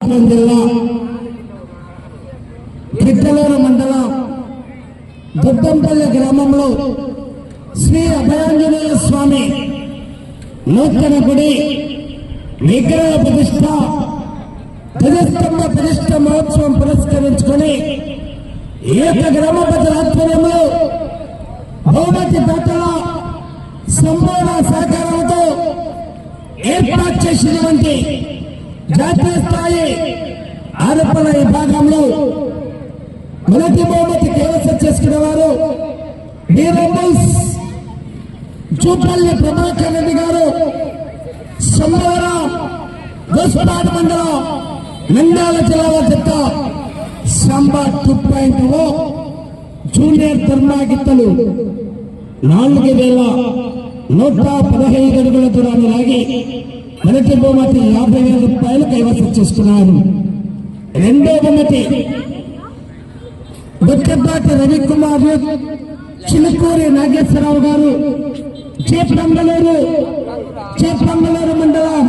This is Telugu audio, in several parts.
అనంతపురం జిల్లా గిద్దలూరు మండలం దుద్దంపల్లి గ్రామంలో శ్రీ అభయాంజనేయ స్వామి నూతన గుడి విగ్రహ ప్రతిష్ట ధ్వజస్తంభ ప్రతిష్ట మహోత్సవం పురస్కరించుకొని ఈ యొక్క గ్రామ ప్రజల ఆధ్వర్యంలో బహుమతి దాతల సంపూర్ణ సహకారంతో ఏర్పాటు చేసినటువంటి జాతీయ స్థాయి ఆరోపణ విభాగంలో మొదటి బహుమతి కైవసం చేసుకున్న వారు చూపల్లి ప్రభాకర్ రెడ్డి గారు సోమవారం గోస్పాడ్ మండలం నంద్యాల జిల్లా జత సంబా 2.0 జూనియర్ ధర్మాగిత్తలు 4115 అడుగుల దూరాన్ని లాగి మొదటి బహుమతి 50,000 రూపాయలు కైవసం చేసుకున్నారు. రెండో బహుమతి బొట్టబాటి రవికుమార్ చిలుకూరి నాగేశ్వరరావు గారు చేపంగళూరు మండలం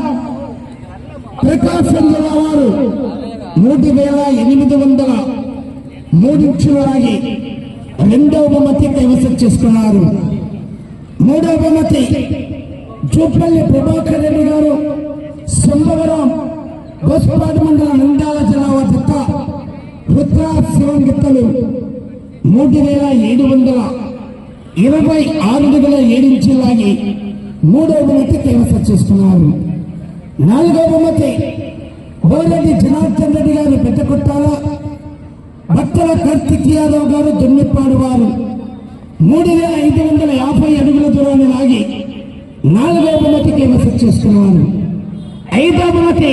ప్రకాశం జిల్లా వారు 3,803 ఇంచులు లాగి రెండవ బహుమతి కైవసం చేసుకున్నారు. మూడవ బహుమతి చూపల్లి ప్రభాకర్ రెడ్డి గారు సోమవారం గోస్పాడ్ మండలం నంద్యాల జిల్లా వద్ద రుద్ర శివన్ గిత్తలు 3,726 అడుగుల 7 ఇంచులు లాగి మూడవ బహుమతి కైవసం చేసుకున్నారు. నాలుగవ బహుమతి బోరెడ్డి జనార్దన్ రెడ్డి గారు పెద్దకొట్టాల భక్తుల కార్తిక్ యాదవ్ గారు దున్నిప్పాడు వారు 3,550 అడుగుల దూరాన్ని లాగి నాలుగవ బహుమతి కైవసం చేసుకున్నారు. ఐదవ బహుమతి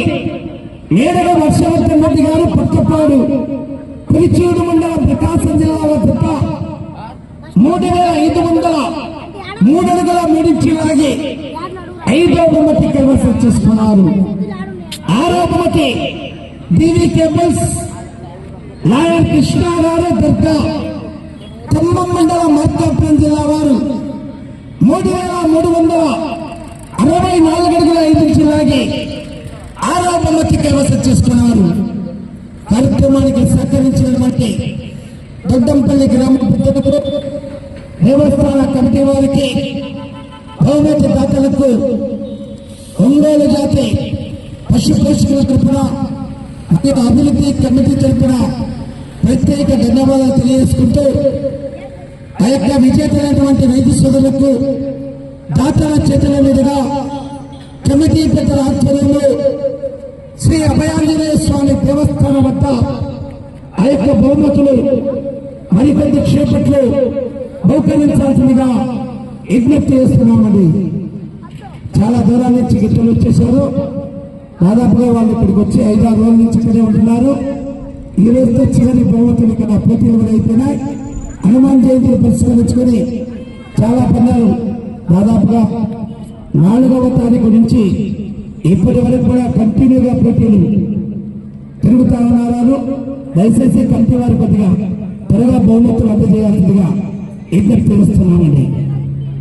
ఏడవ వర్షవర్ధన్ రెడ్డి గారు పక్కపాడు కురిచూడు మండలం ప్రకాశం జిల్లా వద్ద 3,503 అడుగుల 3 ఇంచులు లాగి ఐదవ బహుమతి కైవసం చేసుకున్నారు. ఆరవ బహుమతి డివి కేబుల్స్ నాయర్ కృష్ణ గారు దుర్గా ఖమ్మం మండలం మార్కాపురం జిల్లా వారు 3,364 అడుగుల 5 ఇంచులు లాగి ఆరవ బహుమతి కైవసం చేసుకున్నారు. కార్యక్రమానికి సహకరించినటువంటి దొడ్డంపల్లి గ్రామ పెద్దలకు దేవస్థాన కమిటీ వారికి బహుమతి దాతలకు ఒంగోలు జాతి పశు పోషకుల తరపున అభివృద్ధి కమిటీ తరపున ప్రత్యేక ధన్యవాదాలు తెలియజేసుకుంటూ ఆ యొక్క విజేతలైనటువంటి రైతు సోదరులకు దాతల చేతుల మీదుగా కమిటీ పెద్దల ఆధ్వర్యంలో శ్రీ అభయాంజనేయ స్వామి దేవస్థానం వద్ద ఆ యొక్క బహుమతులు మరికొద్ది క్షేపట్లో బహుకరించాల్సిందిగా విజ్ఞప్తి చేస్తున్నామండి. చాలా దూరాల నుంచి గిట్టలు వచ్చేసారు. దాదాపుగా వాళ్ళు ఇక్కడికి వచ్చి 5-6 రోజుల నుంచి ఇక్కడే ఉంటున్నారు. ఈ రోజుతో చివరి బహుమతులు ఇక్కడ పోటీలు కూడా అయిపోయినాయి. హనుమాన్ జయంతిని పురస్కరించుకొని చాలా పందాలు దాదాపుగా 4వ తారీఖు నుంచి ఇప్పటి వరకు కూడా కంటిన్యూగా పోటీలు తిరుగుతా ఉన్నారు. దయచేసి కమిటీ వారి కొద్దిగా త్వరగా బహుమతులు అందజేయాల్సిందిగా విజ్ఞప్తి చేస్తున్నామండి.